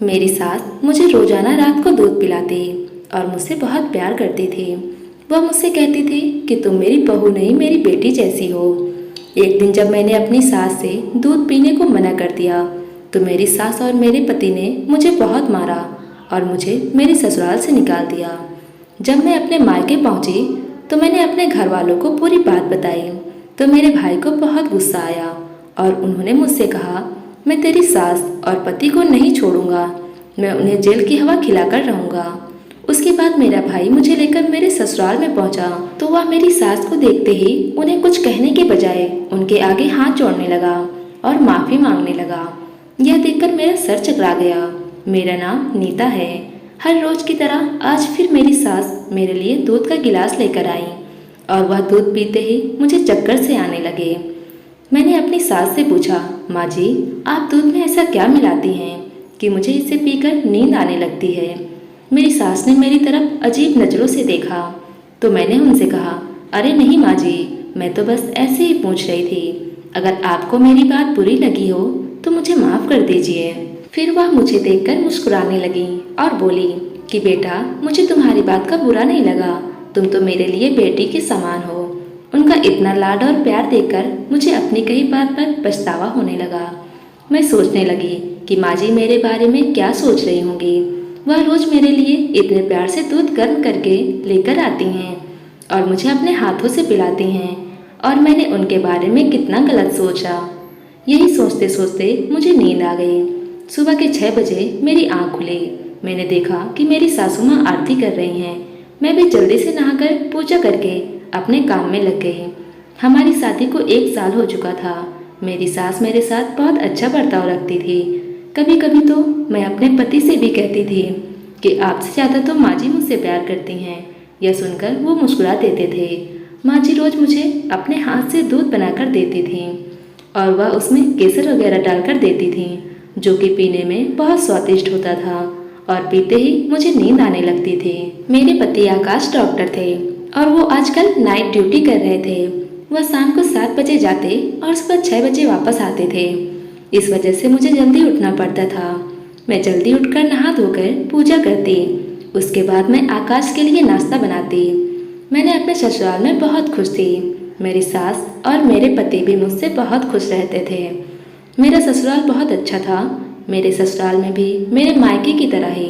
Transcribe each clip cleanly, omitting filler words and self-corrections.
मेरी सास मुझे रोजाना रात को दूध पिलाती और मुझसे बहुत प्यार करती थी। वह मुझसे कहती थी कि तुम मेरी बहू नहीं, मेरी बेटी जैसी हो। एक दिन जब मैंने अपनी सास से दूध पीने को मना कर दिया तो मेरी सास और मेरे पति ने मुझे बहुत मारा और मुझे मेरे ससुराल से निकाल दिया। जब मैं अपने मायके पहुंची तो मैंने अपने घर वालों को पूरी बात बताई तो मेरे भाई को बहुत गुस्सा आया और उन्होंने मुझसे कहा, मैं तेरी सास और पति को नहीं छोड़ूंगा, मैं उन्हें जेल की हवा खिलाकर रहूंगा। उसके बाद मेरा भाई मुझे लेकर मेरे ससुराल में पहुंचा तो वह मेरी सास को देखते ही उन्हें कुछ कहने के बजाय उनके आगे हाथ जोड़ने लगा और माफी मांगने लगा। यह देखकर मेरा सर चकरा गया। मेरा नाम नीता है। हर रोज की तरह आज फिर मेरी सास मेरे लिए दूध का गिलास लेकर आई और वह दूध पीते ही मुझे चक्कर से आने लगे। मैंने अपनी सास से पूछा, माँ जी, आप दूध में ऐसा क्या मिलाती हैं कि मुझे इसे पीकर नींद आने लगती है। मेरी सास ने मेरी तरफ अजीब नज़रों से देखा तो मैंने उनसे कहा, अरे नहीं माँ जी, मैं तो बस ऐसे ही पूछ रही थी। अगर आपको मेरी बात बुरी लगी हो तो मुझे माफ़ कर दीजिए। फिर वह मुझे देखकर मुस्कुराने लगी और बोली कि बेटा, मुझे तुम्हारी बात का बुरा नहीं लगा, तुम तो मेरे लिए बेटी के समान हो। उनका इतना लाड और प्यार देखकर मुझे अपनी कही बात पर पछतावा होने लगा। मैं सोचने लगी कि माँ जी मेरे बारे में क्या सोच रही होंगी। वह रोज मेरे लिए इतने प्यार से दूध गर्म करके लेकर आती हैं और मुझे अपने हाथों से पिलाती हैं और मैंने उनके बारे में कितना गलत सोचा। यही सोचते सोचते मुझे नींद आ गई। सुबह के 6 बजे मेरी आँख खुली। मैंने देखा कि मेरी सासू माँ आरती कर रही हैं। मैं भी जल्दी से नहाकर पूजा करके अपने काम में लग गई। हमारी शादी को 1 साल हो चुका था। मेरी सास मेरे साथ बहुत अच्छा बर्ताव रखती थी। कभी कभी तो मैं अपने पति से भी कहती थी कि आपसे ज़्यादा तो माँ जी मुझसे प्यार करती हैं। यह सुनकर वो मुस्कुरा देते थे। माँ जी रोज मुझे अपने हाथ से दूध बनाकर देती थी और वह उसमें केसर वगैरह डालकर देती थी, जो कि पीने में बहुत स्वादिष्ट होता था और पीते ही मुझे नींद आने लगती थी। मेरे पति आकाश डॉक्टर थे और वो आजकल नाइट ड्यूटी कर रहे थे। वह शाम को 7 बजे जाते और सुबह 6 बजे वापस आते थे। इस वजह से मुझे जल्दी उठना पड़ता था। मैं जल्दी उठकर नहा धोकर पूजा करती। उसके बाद मैं आकाश के लिए नाश्ता बनाती। मैंने अपने ससुराल में बहुत खुश थी। मेरी सास और मेरे पति भी मुझसे बहुत खुश रहते थे। मेरा ससुराल बहुत अच्छा था। मेरे ससुराल में भी मेरे मायके की तरह ही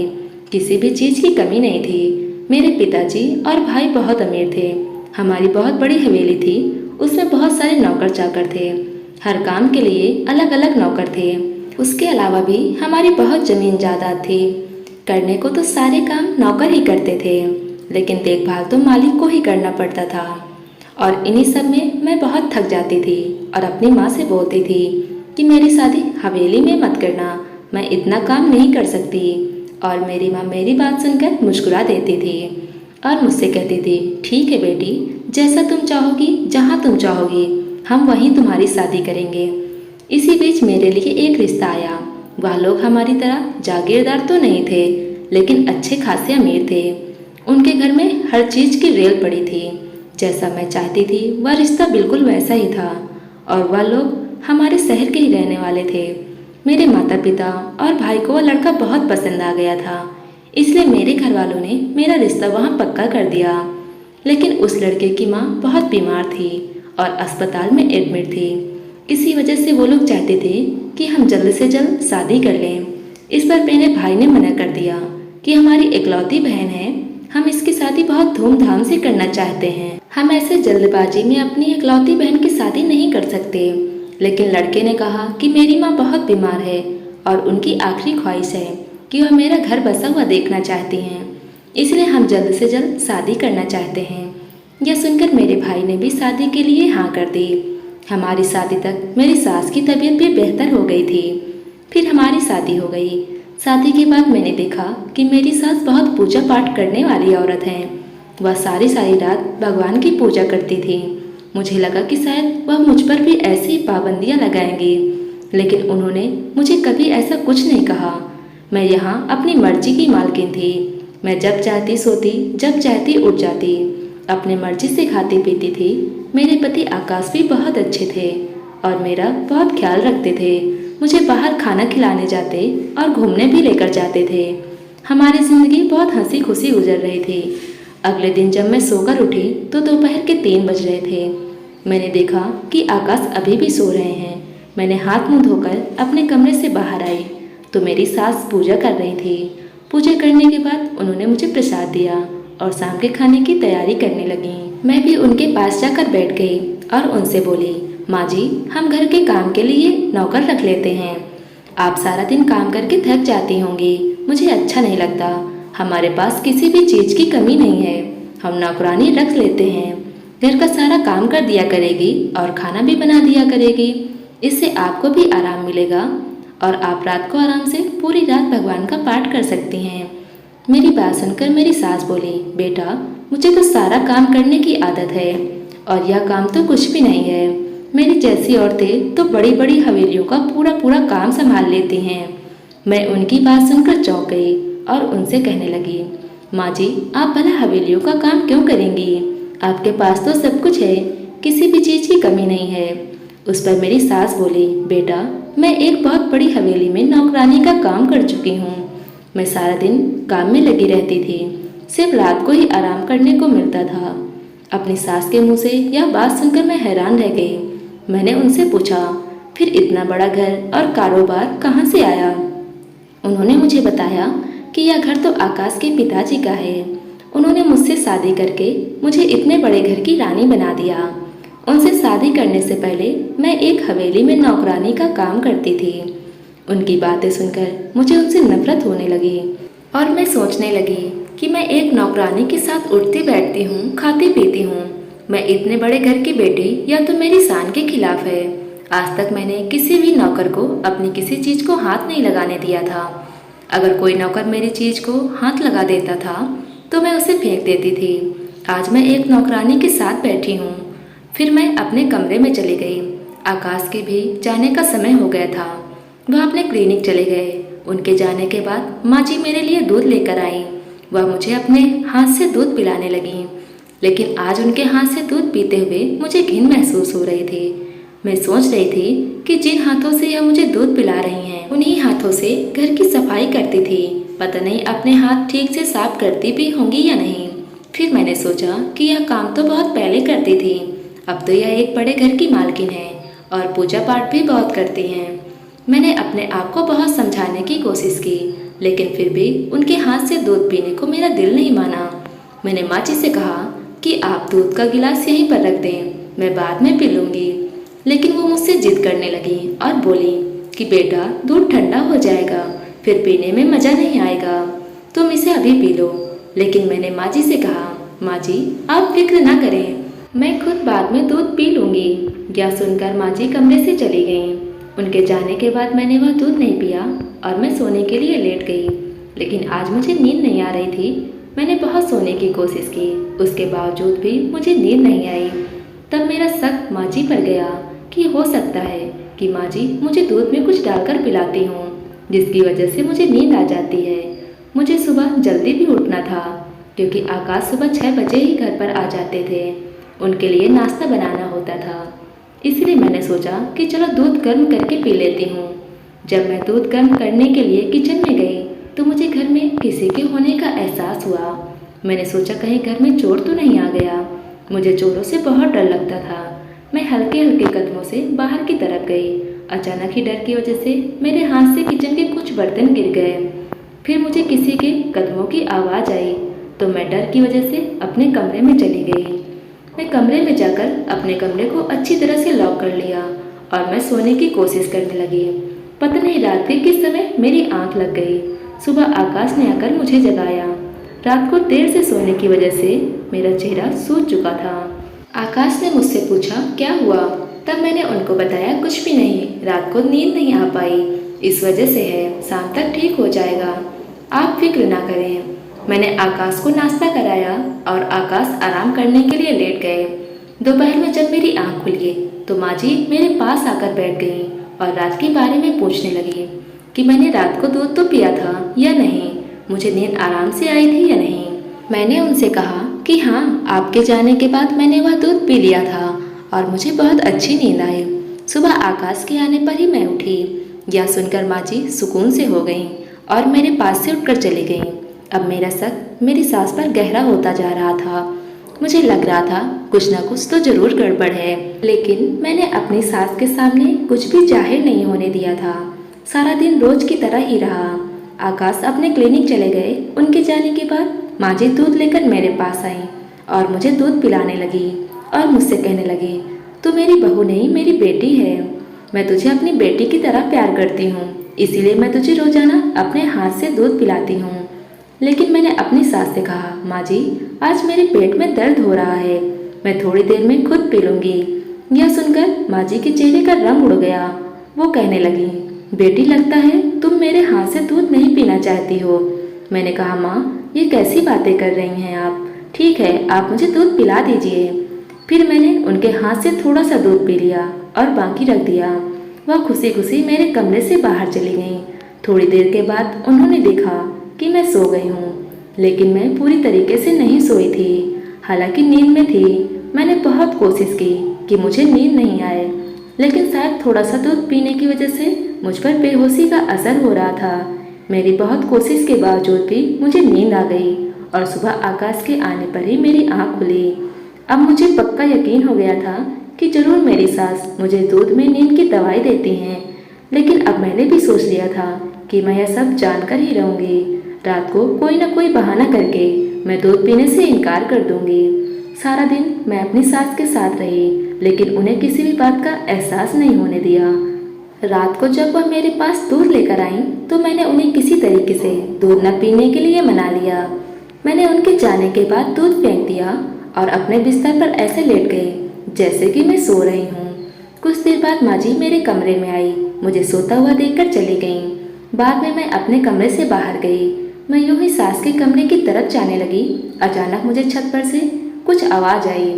किसी भी चीज़ की कमी नहीं थी। मेरे पिताजी और भाई बहुत अमीर थे। हमारी बहुत बड़ी हवेली थी, उसमें बहुत सारे नौकर चाकर थे। हर काम के लिए अलग अलग नौकर थे। उसके अलावा भी हमारी बहुत जमीन जायदाद थी। करने को तो सारे काम नौकर ही करते थे, लेकिन देखभाल तो मालिक को ही करना पड़ता था। और इन्हीं सब में मैं बहुत थक जाती थी और अपनी माँ से बोलती थी कि मेरी शादी हवेली में मत करना, मैं इतना काम नहीं कर सकती। और मेरी माँ मेरी बात सुनकर मुस्कुरा देती थी और मुझसे कहती थी, ठीक है बेटी, जैसा तुम चाहोगी, जहाँ तुम चाहोगी, हम वहीं तुम्हारी शादी करेंगे। इसी बीच मेरे लिए एक रिश्ता आया। वह लोग हमारी तरह जागीरदार तो नहीं थे, लेकिन अच्छे खासे अमीर थे। उनके घर में हर चीज़ की रेल पड़ी थी। जैसा मैं चाहती थी वह रिश्ता बिल्कुल वैसा ही था और वह लोग हमारे शहर के ही रहने वाले थे। मेरे माता पिता और भाई को वह लड़का बहुत पसंद आ गया था, इसलिए मेरे घर वालों ने मेरा रिश्ता वहाँ पक्का कर दिया। लेकिन उस लड़के की माँ बहुत बीमार थी और अस्पताल में एडमिट थी। इसी वजह से वो लोग चाहते थे कि हम जल्द से जल्द शादी कर लें। इस पर मेरे भाई ने मना कर दिया कि हमारी इकलौती बहन है, हम इसकी शादी बहुत धूमधाम से करना चाहते हैं, हम ऐसे जल्दबाजी में अपनी इकलौती बहन की शादी नहीं कर सकते। लेकिन लड़के ने कहा कि मेरी माँ बहुत बीमार है और उनकी आखिरी ख्वाहिश है कि वह मेरा घर बसा हुआ देखना चाहती हैं, इसलिए हम जल्द से जल्द शादी करना चाहते हैं। यह सुनकर मेरे भाई ने भी शादी के लिए हाँ कर दी। हमारी शादी तक मेरी सास की तबीयत भी बेहतर हो गई थी। फिर हमारी शादी हो गई। शादी के बाद मैंने देखा कि मेरी सास बहुत पूजा पाठ करने वाली औरत है। वह सारी सारी रात भगवान की पूजा करती थी। मुझे लगा कि शायद वह मुझ पर भी ऐसी पाबंदियां लगाएंगी, लेकिन उन्होंने मुझे कभी ऐसा कुछ नहीं कहा। मैं यहाँ अपनी मर्जी की मालकिन थी। मैं जब चाहती सोती, जब चाहती उठ जाती, अपने मर्जी से खाती पीती थी। मेरे पति आकाश भी बहुत अच्छे थे और मेरा बहुत ख्याल रखते थे। मुझे बाहर खाना खिलाने जाते और घूमने भी लेकर जाते थे। हमारी ज़िंदगी बहुत हंसी खुशी गुजर रही थी। अगले दिन जब मैं सोकर उठी तो दोपहर के 3 बज रहे थे। मैंने देखा कि आकाश अभी भी सो रहे हैं। मैंने हाथ मुंह धोकर अपने कमरे से बाहर आई तो मेरी सास पूजा कर रही थी। पूजा करने के बाद उन्होंने मुझे प्रसाद दिया और शाम के खाने की तैयारी करने लगी। मैं भी उनके पास जाकर बैठ गई और उनसे बोली, माँ जी, हम घर के काम के लिए नौकर रख लेते हैं। आप सारा दिन काम करके थक जाती होंगी, मुझे अच्छा नहीं लगता। हमारे पास किसी भी चीज़ की कमी नहीं है, हम नौकरानी रख लेते हैं। घर का सारा काम कर दिया करेगी और खाना भी बना दिया करेगी। इससे आपको भी आराम मिलेगा और आप रात को आराम से पूरी रात भगवान का पाठ कर सकती हैं। मेरी बात सुनकर मेरी सास बोली, बेटा, मुझे तो सारा काम करने की आदत है और यह काम तो कुछ भी नहीं है। मेरी जैसी औरतें तो बड़ी बड़ी हवेलियों का पूरा पूरा काम संभाल लेती हैं। मैं उनकी बात सुनकर चौंक गई और उनसे कहने लगी, माँ जी, आप भला हवेलियों का काम क्यों करेंगी? आपके पास तो सब कुछ है, किसी भी चीज़ की कमी नहीं है। उस पर मेरी सास बोली, बेटा, मैं एक बहुत बड़ी हवेली में नौकरानी का काम कर चुकी हूँ। मैं सारा दिन काम में लगी रहती थी, सिर्फ रात को ही आराम करने को मिलता था। अपनी सास के मुंह से यह बात सुनकर मैं हैरान रह गई। मैंने उनसे पूछा, फिर इतना बड़ा घर और कारोबार कहाँ से आया? उन्होंने मुझे बताया कि यह घर तो आकाश के पिताजी का है। उन्होंने मुझसे शादी करके मुझे इतने बड़े घर की रानी बना दिया। उनसे शादी करने से पहले मैं एक हवेली में नौकरानी का काम करती थी। उनकी बातें सुनकर मुझे उनसे नफरत होने लगी और मैं सोचने लगी कि मैं एक नौकरानी के साथ उठती बैठती हूँ, खाती पीती हूँ। मैं इतने बड़े घर की बेटी, यह तो मेरी शान के खिलाफ है। आज तक मैंने किसी भी नौकर को अपनी किसी चीज़ को हाथ नहीं लगाने दिया था। अगर कोई नौकर मेरी चीज़ को हाथ लगा देता था तो मैं उसे फेंक देती थी। आज मैं एक नौकरानी के साथ बैठी हूँ। फिर मैं अपने कमरे में चली गई। आकाश के भी जाने का समय हो गया था। वह अपने क्लिनिक चले गए। उनके जाने के बाद माँ जी मेरे लिए दूध लेकर आई। वह मुझे अपने हाथ से दूध पिलाने लगी, लेकिन आज उनके हाथ से दूध पीते हुए मुझे घिन महसूस हो रही थी। मैं सोच रही थी कि जिन हाथों से यह मुझे दूध पिला रही हैं, उन्हीं हाथों से घर की सफाई करती थी। पता नहीं अपने हाथ ठीक से साफ करती भी होंगी या नहीं। फिर मैंने सोचा कि यह काम तो बहुत पहले करती थी, अब तो यह एक बड़े घर की मालकिन है और पूजा पाठ भी बहुत करती हैं। मैंने अपने आप को बहुत समझाने की कोशिश की, लेकिन फिर भी उनके हाथ से दूध पीने को मेरा दिल नहीं माना। मैंने माँ जी से कहा कि आप दूध का गिलास यहीं पर रख दें, मैं बाद में पी लूँगी। लेकिन वो मुझसे जिद करने लगी और बोली कि बेटा, दूध ठंडा हो जाएगा, फिर पीने में मज़ा नहीं आएगा, तुम इसे अभी पी लो। लेकिन मैंने माँ जी से कहा, माँ जी, आप फिक्र ना करें, मैं खुद बाद में दूध पी लूँगी। यह सुनकर माँ जी कमरे से चली गईं। उनके जाने के बाद मैंने वह दूध नहीं पिया और मैं सोने के लिए लेट गई। लेकिन आज मुझे नींद नहीं आ रही थी। मैंने बहुत सोने की कोशिश की, उसके बावजूद भी मुझे नींद नहीं आई। तब मेरा शक माँ जी पर गया कि हो सकता है कि माँ जी मुझे दूध में कुछ डालकर पिलाती हूँ, जिसकी वजह से मुझे नींद आ जाती है। मुझे सुबह जल्दी भी उठना था, क्योंकि आकाश सुबह 6 बजे ही घर पर आ जाते थे। उनके लिए नाश्ता बनाना होता था। इसलिए मैंने सोचा कि चलो दूध गर्म करके पी लेती हूँ। जब मैं दूध गर्म करने के लिए किचन में गई तो मुझे घर में किसी के होने का एहसास हुआ। मैंने सोचा कहीं घर में चोर तो नहीं आ गया। मुझे चोरों से बहुत डर लगता था। मैं हल्के हल्के कदमों से बाहर की तरफ गई। अचानक ही डर की वजह से मेरे हाथ से किचन के कुछ बर्तन गिर गए। फिर मुझे किसी के कदमों की आवाज़ आई तो मैं डर की वजह से अपने कमरे में चली गई। मैं कमरे में जाकर अपने कमरे को अच्छी तरह से लॉक कर लिया और मैं सोने की कोशिश करने लगी। पता नहीं रात के किस समय मेरी आंख लग गई। सुबह आकाश ने आकर मुझे जगाया। रात को देर से सोने की वजह से मेरा चेहरा सूज चुका था। आकाश ने मुझसे पूछा क्या हुआ? तब मैंने उनको बताया कुछ भी नहीं, रात को नींद नहीं आ पाई, इस वजह से है, शाम तक ठीक हो जाएगा, आप फिक्र ना करें। मैंने आकाश को नाश्ता कराया और आकाश आराम करने के लिए लेट गए। दोपहर में जब मेरी आँख खुली तो माँ जी मेरे पास आकर बैठ गई और रात के बारे में पूछने लगी कि मैंने रात को दूध तो पिया था या नहीं, मुझे नींद आराम से आई थी या नहीं। मैंने उनसे कहा कि हाँ, आपके जाने के बाद मैंने वह दूध पी लिया था और मुझे बहुत अच्छी नींद आई। सुबह आकाश के आने पर ही मैं उठी। यह सुनकर माँ जी सुकून से हो गईं और मेरे पास से उठकर चली गईं। अब मेरा शक मेरी सास पर गहरा होता जा रहा था। मुझे लग रहा था कुछ न कुछ तो जरूर गड़बड़ है, लेकिन मैंने अपनी सास के सामने कुछ भी जाहिर नहीं होने दिया था। सारा दिन रोज की तरह ही रहा। आकाश अपने क्लिनिक चले गए। उनके जाने के बाद माँ जी दूध लेकर मेरे पास आई और मुझे दूध पिलाने लगी और मुझसे कहने लगी, तू मेरी बहू नहीं मेरी बेटी है। मैं तुझे अपनी बेटी की तरह प्यार करती हूँ, इसीलिए मैं तुझे रोजाना अपने हाथ से दूध पिलाती हूँ। लेकिन मैंने अपनी सास से कहा, माँ जी आज मेरे पेट में दर्द हो रहा है, मैं थोड़ी देर में खुद पी लूँगी। यह सुनकर माँ जी के चेहरे का रंग उड़ गया। वो कहने लगी, बेटी लगता है तुम मेरे हाथ से दूध नहीं पीना चाहती हो। मैंने कहा, माँ ये कैसी बातें कर रही हैं आप। ठीक है आप मुझे दूध पिला दीजिए। फिर मैंने उनके हाथ से थोड़ा सा दूध पी लिया और बाकी रख दिया। वह खुशी खुशी मेरे कमरे से बाहर चली गईं। थोड़ी देर के बाद उन्होंने देखा कि मैं सो गई हूँ, लेकिन मैं पूरी तरीके से नहीं सोई थी। हालांकि नींद में थी। मैंने बहुत कोशिश की कि मुझे नींद नहीं आए, लेकिन शायद थोड़ा सा दूध पीने की वजह से मुझ पर बेहोशी का असर हो रहा था। मेरी बहुत कोशिश के बावजूद भी मुझे नींद आ गई और सुबह आकाश के आने पर ही मेरी आँख खुली। अब मुझे पक्का यकीन हो गया था कि जरूर मेरी सास मुझे दूध में नींद की दवाई देती हैं। लेकिन अब मैंने भी सोच लिया था कि मैं यह सब जानकर ही रहूँगी। रात को कोई न कोई बहाना करके मैं दूध पीने से इनकार कर दूंगी। सारा दिन मैं अपनी सास के साथ रही, लेकिन उन्हें किसी भी बात का एहसास नहीं होने दिया। रात को जब वह मेरे पास दूध लेकर आईं, तो मैंने उन्हें किसी तरीके से दूध न पीने के लिए मना लिया। मैंने उनके जाने के बाद दूध फेंक दिया और अपने बिस्तर पर ऐसे लेट गई जैसे कि मैं सो रही हूँ। कुछ देर बाद माँ जी मेरे कमरे में आई। मुझे सोता हुआ देखकर चली गईं। बाद में मैं अपने कमरे से बाहर गई। मैं यूं ही सास के कमरे की तरफ जाने लगी। अचानक मुझे छत पर से कुछ आवाज आई।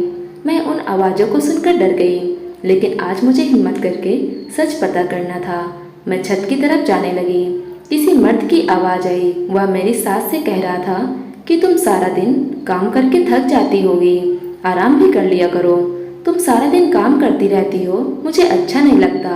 मैं उन आवाज़ों को सुनकर डर गई, लेकिन आज मुझे हिम्मत करके सच पता करना था। मैं छत की तरफ जाने लगी। किसी मर्द की आवाज़ आई। वह मेरी सास से कह रहा था कि तुम सारा दिन काम करके थक जाती होगी, आराम भी कर लिया करो। तुम सारा दिन काम करती रहती हो, मुझे अच्छा नहीं लगता।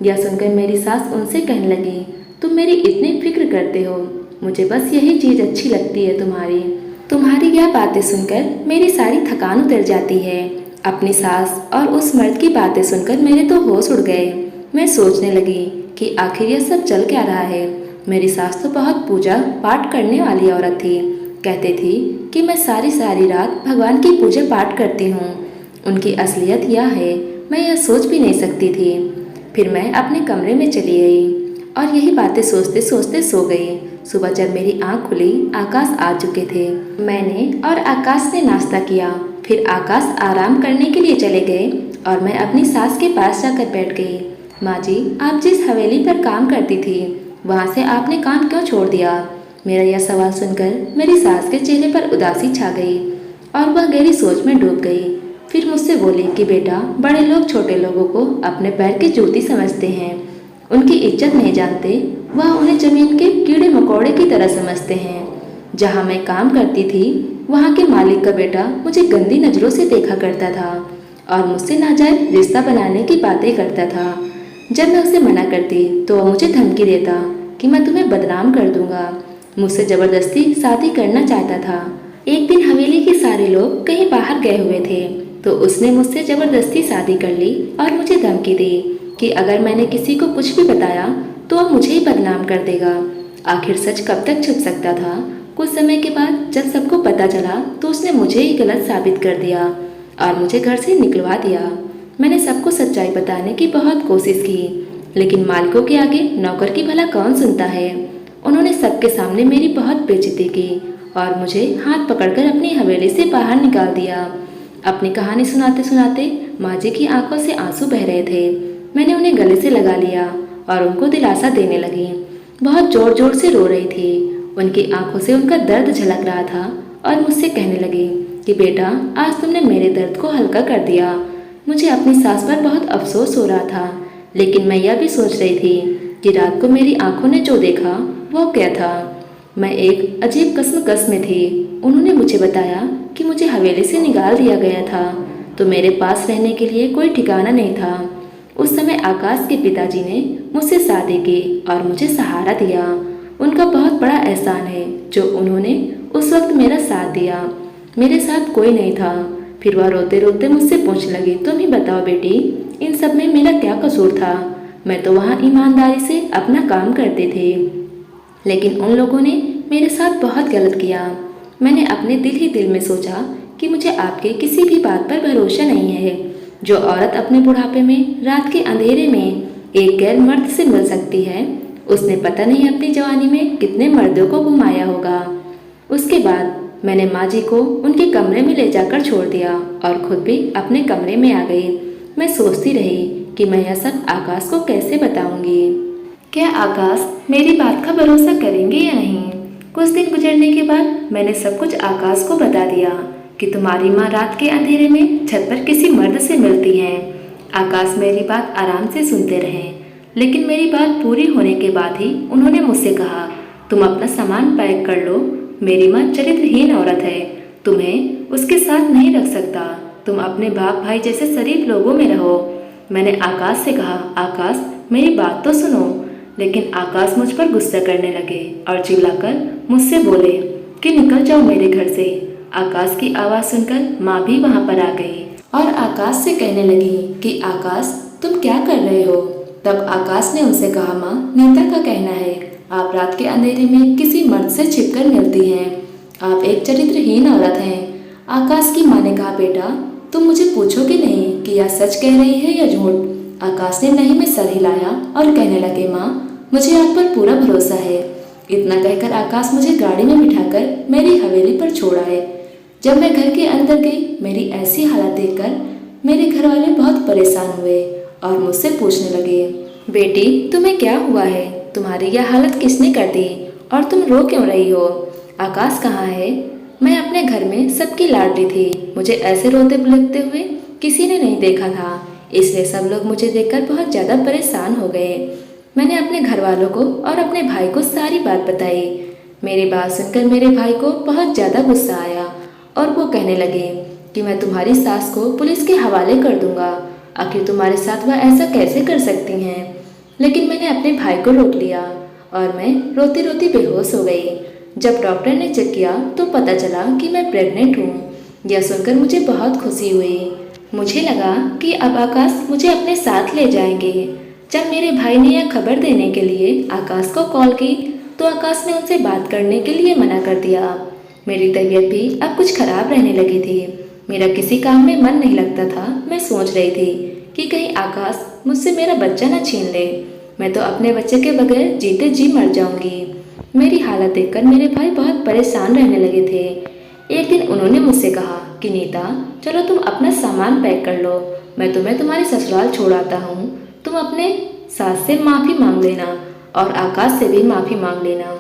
यह सुनकर मेरी सास उनसे कहने लगी, तुम मेरी इतनी फिक्र करते हो, मुझे बस यही चीज़ अच्छी लगती है तुम्हारी यह बातें सुनकर मेरी सारी थकान उतर जाती है। अपनी सास और उस मर्द की बातें सुनकर मेरे तो होश उड़ गए। मैं सोचने लगी कि आखिर यह सब चल क्या रहा है। मेरी सास तो बहुत पूजा पाठ करने वाली औरत थी। कहते थी कि मैं सारी सारी रात भगवान की पूजा पाठ करती हूँ। उनकी असलियत यह है, मैं यह सोच भी नहीं सकती थी। फिर मैं अपने कमरे में चली गई और यही बातें सोचते सोचते सो गई। सुबह जब मेरी आँख खुली, आकाश आ चुके थे। मैंने और आकाश ने नाश्ता किया। फिर आकाश आराम करने के लिए चले गए और मैं अपनी सास के पास जाकर बैठ गई। माँ जी, आप जिस हवेली पर काम करती थी, वहाँ से आपने काम क्यों छोड़ दिया? मेरा यह सवाल सुनकर मेरी सास के चेहरे पर उदासी छा गई और वह गहरी सोच में डूब गई। फिर मुझसे बोली कि बेटा, बड़े लोग छोटे लोगों को अपने पैर की जूती समझते हैं, उनकी इज्जत नहीं जानते। वह उन्हें जमीन के कीड़े मकोड़े की तरह समझते हैं। जहाँ मैं काम करती थी, वहाँ के मालिक का बेटा मुझे गंदी नज़रों से देखा करता था और मुझसे नाजायज रिश्ता बनाने की बातें करता था। जब मैं उसे मना करती तो वह मुझे धमकी देता कि मैं तुम्हें बदनाम कर दूंगा। मुझसे ज़बरदस्ती शादी करना चाहता था। एक दिन हवेली के सारे लोग कहीं बाहर गए हुए थे, तो उसने मुझसे ज़बरदस्ती शादी कर ली और मुझे धमकी दी कि अगर मैंने किसी को कुछ भी बताया तो वह मुझे ही बदनाम कर देगा। आखिर सच कब तक छुप सकता था। कुछ समय के बाद जब सबको पता चला तो उसने मुझे ही गलत साबित कर दिया और मुझे घर से निकलवा दिया। मैंने सबको सच्चाई बताने की बहुत कोशिश की, लेकिन मालिकों के आगे नौकर की भला कौन सुनता है। उन्होंने सबके सामने मेरी बहुत बेइज्जती की और मुझे हाथ पकड़कर अपनी हवेली से बाहर निकाल दिया। अपनी कहानी सुनाते सुनाते माँ जी की आंखों से आंसू बह रहे थे। मैंने उन्हें गले से लगा लिया और उनको दिलासा देने लगी। बहुत जोर जोर से रो रही थी। उनकी आंखों से उनका दर्द झलक रहा था और मुझसे कहने लगी कि बेटा, आज तुमने मेरे दर्द को हल्का कर दिया। मुझे अपनी सास पर बहुत अफसोस हो रहा था, लेकिन मैं यह भी सोच रही थी कि रात को मेरी आंखों ने जो देखा वो क्या था। मैं एक अजीब कश्मकश में थी। उन्होंने मुझे बताया कि मुझे हवेली से निकाल दिया गया था, तो मेरे पास रहने के लिए कोई ठिकाना नहीं था। उस समय आकाश के पिताजी ने मुझसे शादी की और मुझे सहारा दिया। उनका बहुत बड़ा एहसान है जो उन्होंने उस वक्त मेरा साथ दिया। मेरे साथ कोई नहीं था। फिर वह रोते रोते मुझसे पूछने लगी, तुम ही बताओ बेटी, इन सब में मेरा क्या कसूर था? मैं तो वहाँ ईमानदारी से अपना काम करते थे, लेकिन उन लोगों ने मेरे साथ बहुत गलत किया। मैंने अपने दिल ही दिल में सोचा कि मुझे आपके किसी भी बात पर भरोसा नहीं है। जो औरत अपने बुढ़ापे में रात के अंधेरे में एक गैर मर्द से मिल सकती है, उसने पता नहीं अपनी जवानी में कितने मर्दों को घुमाया होगा। उसके बाद मैंने माँ जी को उनके कमरे में ले जाकर छोड़ दिया और खुद भी अपने कमरे में आ गई। मैं सोचती रही कि मैं यह सब आकाश को कैसे बताऊंगी। क्या आकाश मेरी बात का भरोसा करेंगे या नहीं? कुछ दिन गुजरने के बाद मैंने सब कुछ आकाश को बता दिया कि तुम्हारी माँ रात के अंधेरे में छत पर किसी मर्द से मिलती है। आकाश मेरी बात आराम से सुनते रहे, लेकिन मेरी बात पूरी होने के बाद ही उन्होंने मुझसे कहा, तुम अपना सामान पैक कर लो। मेरी माँ चरित्रहीन औरत है, तुम्हें उसके साथ नहीं रख सकता। तुम अपने बाप भाई जैसे शरीफ लोगों में रहो। मैंने आकाश से कहा, आकाश मेरी बात तो सुनो। लेकिन आकाश मुझ पर गुस्सा करने लगे और चिल्लाकर मुझसे बोले कि निकल जाओ मेरे घर से। आकाश की आवाज़ सुनकर माँ भी वहाँ पर आ गई और आकाश से कहने लगी कि आकाश तुम क्या कर रहे हो? तब आकाश ने उनसे कहा, माँ नीता का कहना है आप रात के अंधेरे में किसी मर्द से छिपकर मिलती हैं। आप एक चरित्रहीन औरत हैं। आकाश की माँ ने कहा, बेटा तुम मुझे पूछोगे नहीं कि यह सच कह रही है या झूठ? आकाश ने नहीं में सर हिलाया और कहने लगे, माँ मुझे आप पर पूरा भरोसा है। इतना कहकर आकाश मुझे गाड़ी में बिठाकर मेरी हवेली पर छोड़ आए। जब मैं घर के अंदर गई, मेरी ऐसी हालत देखकर मेरे घर वाले बहुत परेशान हुए और मुझसे पूछने लगे, बेटी तुम्हें क्या हुआ है? तुम्हारी यह हालत किसने कर दी और तुम रो क्यों रही हो? आकाश कहाँ है? मैं अपने घर में सबकी लाडली थी। मुझे ऐसे रोते बिलखते हुए किसी ने नहीं देखा था, इसलिए सब लोग मुझे देखकर बहुत ज़्यादा परेशान हो गए। मैंने अपने घर वालों को और अपने भाई को सारी बात बताई। मेरी बात सुनकर मेरे भाई को बहुत ज़्यादा गुस्सा आया और वो कहने लगे कि मैं तुम्हारी सास को पुलिस के हवाले कर दूंगा। आखिर तुम्हारे साथ वह ऐसा कैसे कर सकती हैं? लेकिन मैंने अपने भाई को रोक लिया और मैं रोती रोती बेहोश हो गई। जब डॉक्टर ने चेक किया तो पता चला कि मैं प्रेग्नेंट हूँ। यह सुनकर मुझे बहुत खुशी हुई। मुझे लगा कि अब आकाश मुझे अपने साथ ले जाएंगे। जब मेरे भाई ने यह खबर देने के लिए आकाश को कॉल की तो आकाश ने उनसे बात करने के लिए मना कर दिया। मेरी तबीयत भी अब कुछ खराब रहने लगी थी। मेरा किसी काम में मन नहीं लगता था। मैं सोच रही थी कि कहीं आकाश मुझसे मेरा बच्चा न छीन ले। मैं तो अपने बच्चे के बगैर जीते जी मर जाऊंगी। मेरी हालत देखकर मेरे भाई बहुत परेशान रहने लगे थे। एक दिन उन्होंने मुझसे कहा कि नीता चलो तुम अपना सामान पैक कर लो, मैं तुम्हें तुम्हारे ससुराल छोड़ आता हूँ। तुम अपने सास से माफ़ी मांग लेना और आकाश से भी माफ़ी मांग लेना।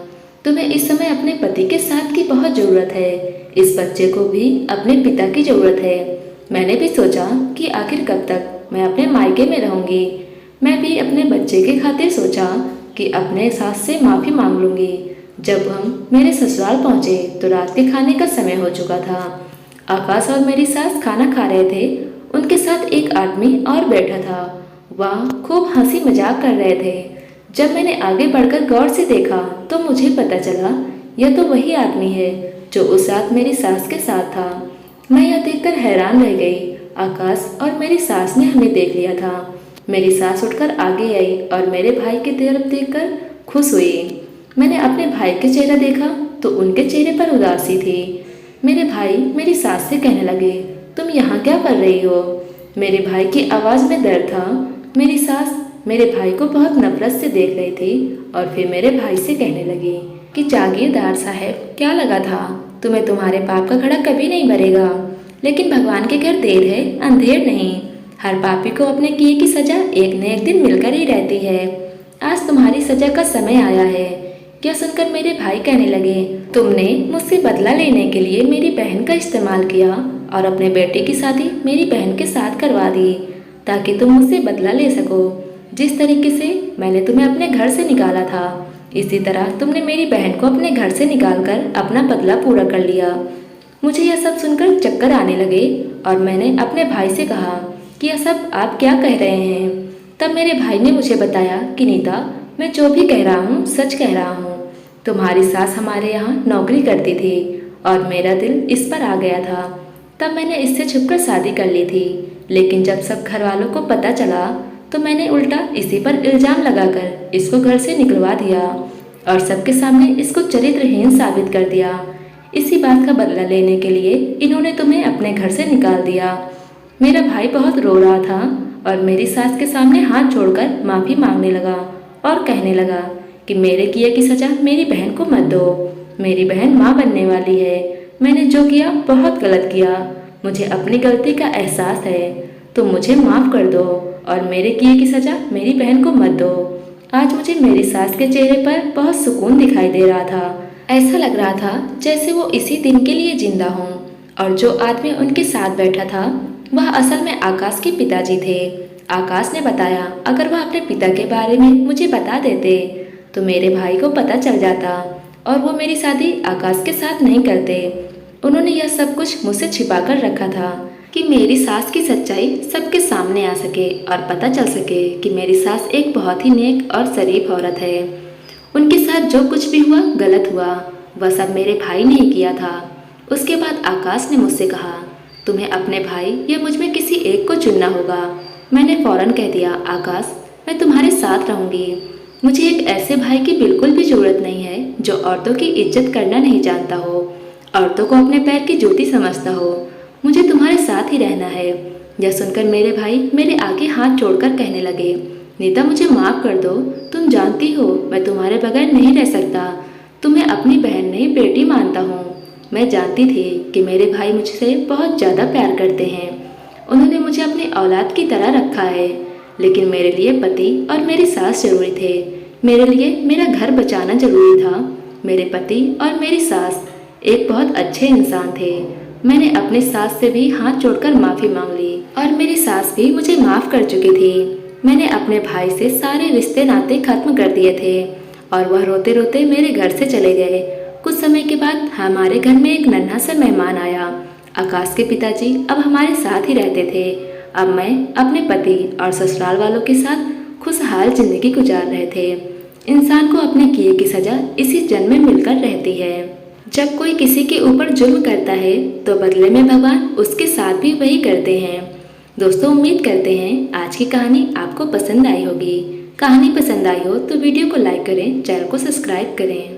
तुम्हें इस समय अपने पति के साथ की बहुत ज़रूरत है। इस बच्चे को भी अपने पिता की ज़रूरत है। मैंने भी सोचा कि आखिर कब तक मैं अपने मायके में रहूँगी। मैं भी अपने बच्चे के खातिर सोचा कि अपने सास से माफ़ी मांग लूँगी। जब हम मेरे ससुराल पहुँचे तो रात के खाने का समय हो चुका था। आकाश और मेरी सास खाना खा रहे थे। उनके साथ एक आदमी और बैठा था। वह खूब हंसी मजाक कर रहे थे। जब मैंने आगे बढ़कर गौर से देखा तो मुझे पता चला यह तो वही आदमी है जो उस रात मेरी सास के साथ था। मैं यह देखकर हैरान रह गई। आकाश और मेरी सास ने हमें देख लिया था। मेरी सास उठकर आगे आई और मेरे भाई की तरफ देखकर खुश हुई। मैंने अपने भाई के चेहरा देखा तो उनके चेहरे पर उदासी थी। मेरे भाई मेरी सास से कहने लगे, तुम यहाँ क्या कर रही हो? मेरे भाई की आवाज़ में डर था। मेरी सास मेरे भाई को बहुत नफरत से देख रही थी और फिर मेरे भाई से कहने लगी कि जागीरदार साहब, क्या लगा था तुम्हें तुम्हारे पाप का घड़ा कभी नहीं भरेगा। लेकिन भगवान के घर देर है अंधेर नहीं। हर पापी को अपने किए की सजा एक न एक दिन मिलकर ही रहती है। आज तुम्हारी सजा का समय आया है। यह सुनकर मेरे भाई कहने लगे, तुमने मुझसे बदला लेने के लिए मेरी बहन का इस्तेमाल किया और अपने बेटे की शादी मेरी बहन के साथ करवा दी ताकि तुम मुझसे बदला ले सको। जिस तरीके से मैंने तुम्हें अपने घर से निकाला था, इसी तरह तुमने मेरी बहन को अपने घर से निकालकर अपना बदला पूरा कर लिया। मुझे यह सब सुनकर चक्कर आने लगे और मैंने अपने भाई से कहा कि यह सब आप क्या कह रहे हैं? तब मेरे भाई ने मुझे बताया कि नीता, मैं जो भी कह रहा हूँ सच कह रहा हूँ। तुम्हारी सास हमारे यहाँ नौकरी करती थी और मेरा दिल इस पर आ गया था। तब मैंने इससे छुपकर शादी कर ली थी, लेकिन जब सब घर वालों को पता चला तो मैंने उल्टा इसी पर इल्जाम लगाकर इसको घर से निकलवा दिया और सबके सामने इसको चरित्रहीन साबित कर दिया। इसी बात का बदला लेने के लिए इन्होंने तुम्हें अपने घर से निकाल दिया। मेरा भाई बहुत रो रहा था और मेरी सास के सामने हाथ जोड़कर माफ़ी मांगने लगा और कहने लगा कि मेरे किए की सज़ा मेरी बहन को मत दो। मेरी बहन माँ बनने वाली है। मैंने जो किया बहुत गलत किया। मुझे अपनी गलती का एहसास है। तुम मुझे माफ़ कर दो और मेरे किए की सज़ा मेरी बहन को मत दो। आज मुझे मेरी सास के चेहरे पर बहुत सुकून दिखाई दे रहा था। ऐसा लग रहा था जैसे वो इसी दिन के लिए जिंदा हों। और जो आदमी उनके साथ बैठा था वह असल में आकाश के पिताजी थे। आकाश ने बताया अगर वह अपने पिता के बारे में मुझे बता देते तो मेरे भाई को पता चल जाता और वो मेरी शादी आकाश के साथ नहीं करते। उन्होंने यह सब कुछ मुझसे छिपा कर रखा था कि मेरी सास की सच्चाई सबके सामने आ सके और पता चल सके कि मेरी सास एक बहुत ही नेक और शरीफ औरत है। उनके साथ जो कुछ भी हुआ गलत हुआ, वह सब मेरे भाई ने ही किया था। उसके बाद आकाश ने मुझसे कहा तुम्हें अपने भाई या मुझ में किसी एक को चुनना होगा। मैंने फौरन कह दिया आकाश, मैं तुम्हारे साथ रहूंगी। मुझे एक ऐसे भाई की बिल्कुल भी जरूरत नहीं है जो औरतों की इज्जत करना नहीं जानता हो, औरतों को अपने पैर की जूती समझता हो। मुझे तुम्हारे साथ ही रहना है। यह सुनकर मेरे भाई मेरे आगे हाथ जोड़कर कहने लगे नीता, मुझे माफ़ कर दो। तुम जानती हो मैं तुम्हारे बगैर नहीं रह सकता। तुम्हें अपनी बहन नहीं बेटी मानता हूँ। मैं जानती थी कि मेरे भाई मुझसे बहुत ज़्यादा प्यार करते हैं। उन्होंने मुझे अपनी औलाद की तरह रखा है, लेकिन मेरे लिए पति और मेरी सास जरूरी थे। मेरे लिए मेरा घर बचाना जरूरी था। मेरे पति और मेरी सास एक बहुत अच्छे इंसान थे। मैंने अपनी सास से भी हाथ जोड़कर माफ़ी मांग ली और मेरी सास भी मुझे माफ़ कर चुकी थी। मैंने अपने भाई से सारे रिश्ते नाते खत्म कर दिए थे और वह रोते रोते मेरे घर से चले गए। कुछ समय के बाद हमारे घर में एक नन्हा सा मेहमान आया। आकाश के पिताजी अब हमारे साथ ही रहते थे। अब मैं अपने पति और ससुराल वालों के साथ खुशहाल जिंदगी गुजार रहे थे। इंसान को अपने किए की सजा इसी जन्म में मिलकर रहती है। जब कोई किसी के ऊपर जुल्म करता है तो बदले में भगवान उसके साथ भी वही करते हैं। दोस्तों, उम्मीद करते हैं आज की कहानी आपको पसंद आई होगी। कहानी पसंद आई हो तो वीडियो को लाइक करें, चैनल को सब्सक्राइब करें।